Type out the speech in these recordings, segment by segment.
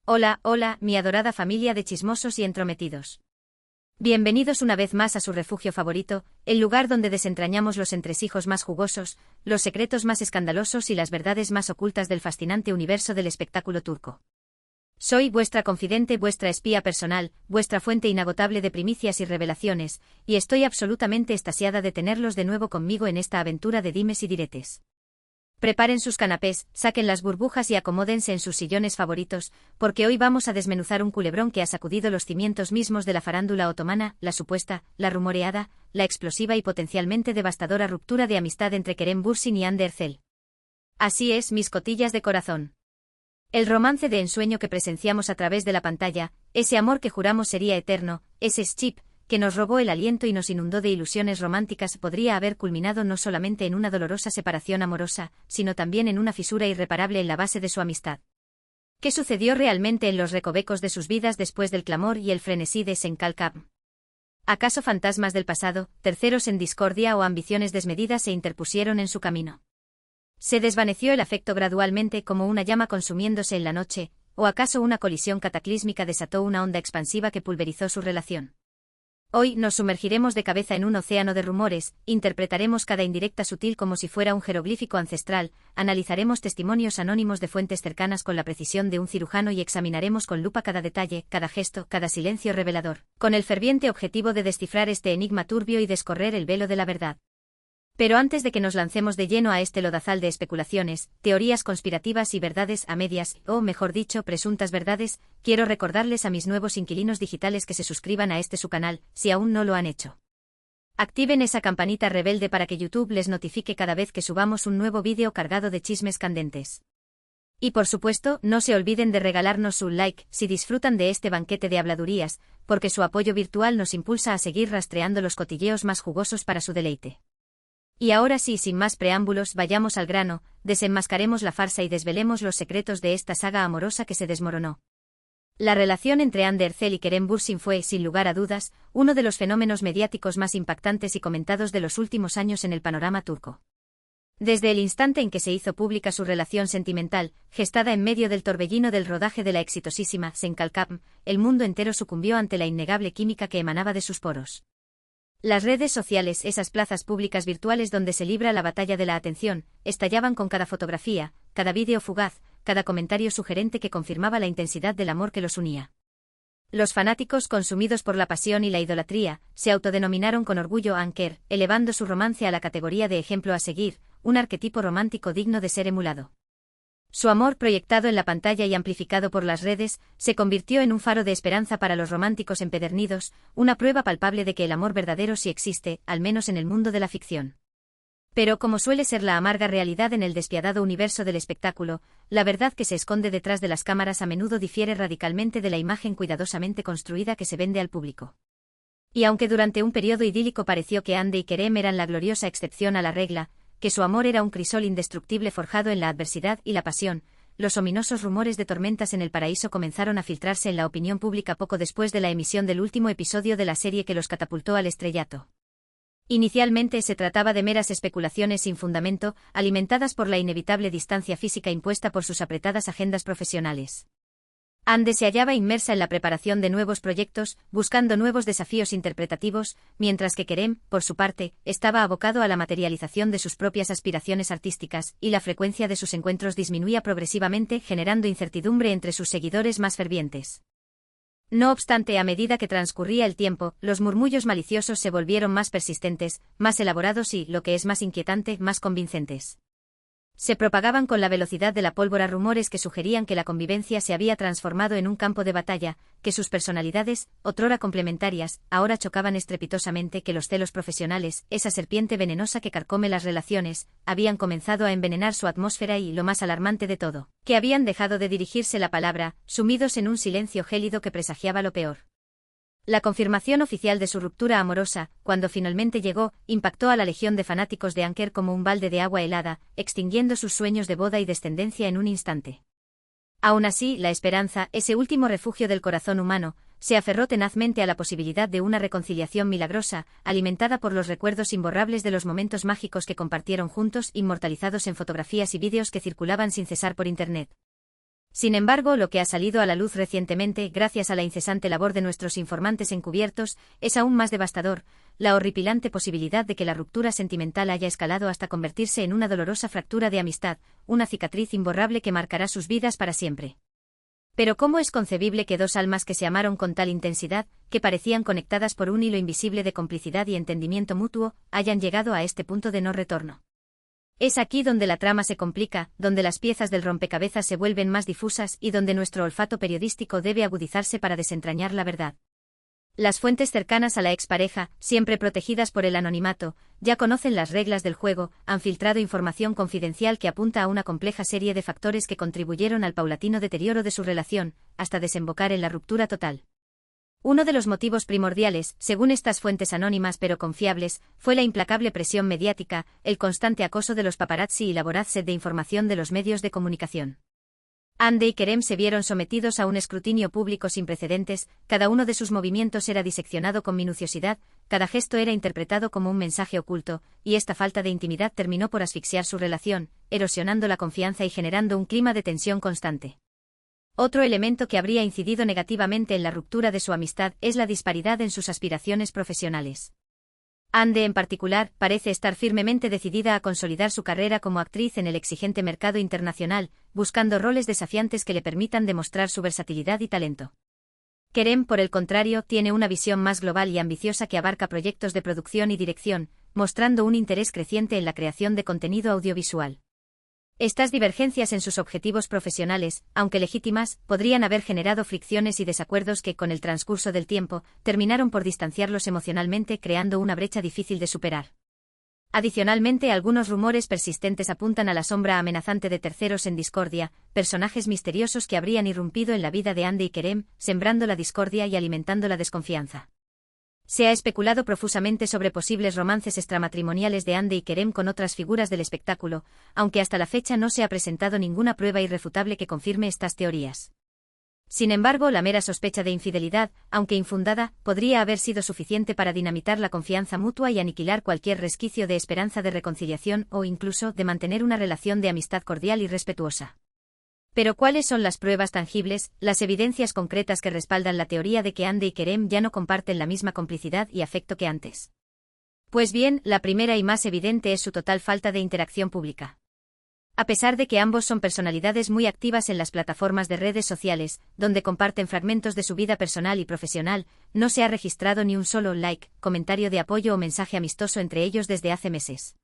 Hola, hola, mi adorada familia de chismosos y entrometidos. Bienvenidos una vez más a su refugio favorito, el lugar donde desentrañamos los entresijos más jugosos, los secretos más escandalosos y las verdades más ocultas del fascinante universo del espectáculo turco. Soy vuestra confidente, vuestra espía personal, vuestra fuente inagotable de primicias y revelaciones, y estoy absolutamente extasiada de tenerlos de nuevo conmigo en esta aventura de dimes y diretes. Preparen sus canapés, saquen las burbujas y acomódense en sus sillones favoritos, porque hoy vamos a desmenuzar un culebrón que ha sacudido los cimientos mismos de la farándula otomana, la supuesta, la rumoreada, la explosiva y potencialmente devastadora ruptura de amistad entre Kerem Bürsin y Hande Erçel. Así es, mis cotillas de corazón. El romance de ensueño que presenciamos a través de la pantalla, ese amor que juramos sería eterno, ese schip que nos robó el aliento y nos inundó de ilusiones románticas podría haber culminado no solamente en una dolorosa separación amorosa, sino también en una fisura irreparable en la base de su amistad. ¿Qué sucedió realmente en los recovecos de sus vidas después del clamor y el frenesí de Senkalkam? ¿Acaso fantasmas del pasado, terceros en discordia o ambiciones desmedidas se interpusieron en su camino? ¿Se desvaneció el afecto gradualmente como una llama consumiéndose en la noche, o acaso una colisión cataclísmica desató una onda expansiva que pulverizó su relación? Hoy nos sumergiremos de cabeza en un océano de rumores, interpretaremos cada indirecta sutil como si fuera un jeroglífico ancestral, analizaremos testimonios anónimos de fuentes cercanas con la precisión de un cirujano y examinaremos con lupa cada detalle, cada gesto, cada silencio revelador, con el ferviente objetivo de descifrar este enigma turbio y descorrer el velo de la verdad. Pero antes de que nos lancemos de lleno a este lodazal de especulaciones, teorías conspirativas y verdades a medias, o mejor dicho, presuntas verdades, quiero recordarles a mis nuevos inquilinos digitales que se suscriban a su canal, si aún no lo han hecho. Activen esa campanita rebelde para que YouTube les notifique cada vez que subamos un nuevo vídeo cargado de chismes candentes. Y por supuesto, no se olviden de regalarnos un like si disfrutan de este banquete de habladurías, porque su apoyo virtual nos impulsa a seguir rastreando los cotilleos más jugosos para su deleite. Y ahora sí, sin más preámbulos, vayamos al grano, desenmascaremos la farsa y desvelemos los secretos de esta saga amorosa que se desmoronó. La relación entre Hande Erçel y Kerem Bürsin fue, sin lugar a dudas, uno de los fenómenos mediáticos más impactantes y comentados de los últimos años en el panorama turco. Desde el instante en que se hizo pública su relación sentimental, gestada en medio del torbellino del rodaje de la exitosísima Senkalkam, el mundo entero sucumbió ante la innegable química que emanaba de sus poros. Las redes sociales, esas plazas públicas virtuales donde se libra la batalla de la atención, estallaban con cada fotografía, cada vídeo fugaz, cada comentario sugerente que confirmaba la intensidad del amor que los unía. Los fanáticos, consumidos por la pasión y la idolatría, se autodenominaron con orgullo Anker, elevando su romance a la categoría de ejemplo a seguir, un arquetipo romántico digno de ser emulado. Su amor, proyectado en la pantalla y amplificado por las redes, se convirtió en un faro de esperanza para los románticos empedernidos, una prueba palpable de que el amor verdadero sí existe, al menos en el mundo de la ficción. Pero como suele ser la amarga realidad en el despiadado universo del espectáculo, la verdad que se esconde detrás de las cámaras a menudo difiere radicalmente de la imagen cuidadosamente construida que se vende al público. Y aunque durante un periodo idílico pareció que Hande y Kerem eran la gloriosa excepción a la regla, que su amor era un crisol indestructible forjado en la adversidad y la pasión, los ominosos rumores de tormentas en el paraíso comenzaron a filtrarse en la opinión pública poco después de la emisión del último episodio de la serie que los catapultó al estrellato. Inicialmente se trataba de meras especulaciones sin fundamento, alimentadas por la inevitable distancia física impuesta por sus apretadas agendas profesionales. Hande se hallaba inmersa en la preparación de nuevos proyectos, buscando nuevos desafíos interpretativos, mientras que Kerem, por su parte, estaba abocado a la materialización de sus propias aspiraciones artísticas, y la frecuencia de sus encuentros disminuía progresivamente, generando incertidumbre entre sus seguidores más fervientes. No obstante, a medida que transcurría el tiempo, los murmullos maliciosos se volvieron más persistentes, más elaborados y, lo que es más inquietante, más convincentes. Se propagaban con la velocidad de la pólvora rumores que sugerían que la convivencia se había transformado en un campo de batalla, que sus personalidades, otrora complementarias, ahora chocaban estrepitosamente, que los celos profesionales, esa serpiente venenosa que carcome las relaciones, habían comenzado a envenenar su atmósfera y, lo más alarmante de todo, que habían dejado de dirigirse la palabra, sumidos en un silencio gélido que presagiaba lo peor. La confirmación oficial de su ruptura amorosa, cuando finalmente llegó, impactó a la legión de fanáticos de Anker como un balde de agua helada, extinguiendo sus sueños de boda y descendencia en un instante. Aún así, la esperanza, ese último refugio del corazón humano, se aferró tenazmente a la posibilidad de una reconciliación milagrosa, alimentada por los recuerdos imborrables de los momentos mágicos que compartieron juntos, inmortalizados en fotografías y vídeos que circulaban sin cesar por Internet. Sin embargo, lo que ha salido a la luz recientemente, gracias a la incesante labor de nuestros informantes encubiertos, es aún más devastador, la horripilante posibilidad de que la ruptura sentimental haya escalado hasta convertirse en una dolorosa fractura de amistad, una cicatriz imborrable que marcará sus vidas para siempre. Pero ¿cómo es concebible que dos almas que se amaron con tal intensidad, que parecían conectadas por un hilo invisible de complicidad y entendimiento mutuo, hayan llegado a este punto de no retorno? Es aquí donde la trama se complica, donde las piezas del rompecabezas se vuelven más difusas y donde nuestro olfato periodístico debe agudizarse para desentrañar la verdad. Las fuentes cercanas a la expareja, siempre protegidas por el anonimato, ya conocen las reglas del juego, han filtrado información confidencial que apunta a una compleja serie de factores que contribuyeron al paulatino deterioro de su relación, hasta desembocar en la ruptura total. Uno de los motivos primordiales, según estas fuentes anónimas pero confiables, fue la implacable presión mediática, el constante acoso de los paparazzi y la voraz sed de información de los medios de comunicación. Hande y Kerem se vieron sometidos a un escrutinio público sin precedentes, cada uno de sus movimientos era diseccionado con minuciosidad, cada gesto era interpretado como un mensaje oculto, y esta falta de intimidad terminó por asfixiar su relación, erosionando la confianza y generando un clima de tensión constante. Otro elemento que habría incidido negativamente en la ruptura de su amistad es la disparidad en sus aspiraciones profesionales. Hande, en particular, parece estar firmemente decidida a consolidar su carrera como actriz en el exigente mercado internacional, buscando roles desafiantes que le permitan demostrar su versatilidad y talento. Kerem, por el contrario, tiene una visión más global y ambiciosa que abarca proyectos de producción y dirección, mostrando un interés creciente en la creación de contenido audiovisual. Estas divergencias en sus objetivos profesionales, aunque legítimas, podrían haber generado fricciones y desacuerdos que, con el transcurso del tiempo, terminaron por distanciarlos emocionalmente, creando una brecha difícil de superar. Adicionalmente, algunos rumores persistentes apuntan a la sombra amenazante de terceros en discordia, personajes misteriosos que habrían irrumpido en la vida de Hande y Kerem, sembrando la discordia y alimentando la desconfianza. Se ha especulado profusamente sobre posibles romances extramatrimoniales de Hande y Kerem con otras figuras del espectáculo, aunque hasta la fecha no se ha presentado ninguna prueba irrefutable que confirme estas teorías. Sin embargo, la mera sospecha de infidelidad, aunque infundada, podría haber sido suficiente para dinamitar la confianza mutua y aniquilar cualquier resquicio de esperanza de reconciliación o incluso de mantener una relación de amistad cordial y respetuosa. Pero ¿cuáles son las pruebas tangibles, las evidencias concretas que respaldan la teoría de que Hande y Kerem ya no comparten la misma complicidad y afecto que antes? Pues bien, la primera y más evidente es su total falta de interacción pública. A pesar de que ambos son personalidades muy activas en las plataformas de redes sociales, donde comparten fragmentos de su vida personal y profesional, no se ha registrado ni un solo like, comentario de apoyo o mensaje amistoso entre ellos desde hace meses.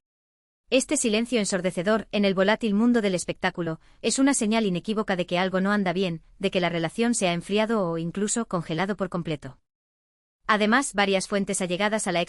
Este silencio ensordecedor, en el volátil mundo del espectáculo, es una señal inequívoca de que algo no anda bien, de que la relación se ha enfriado o incluso congelado por completo. Además, varias fuentes allegadas a la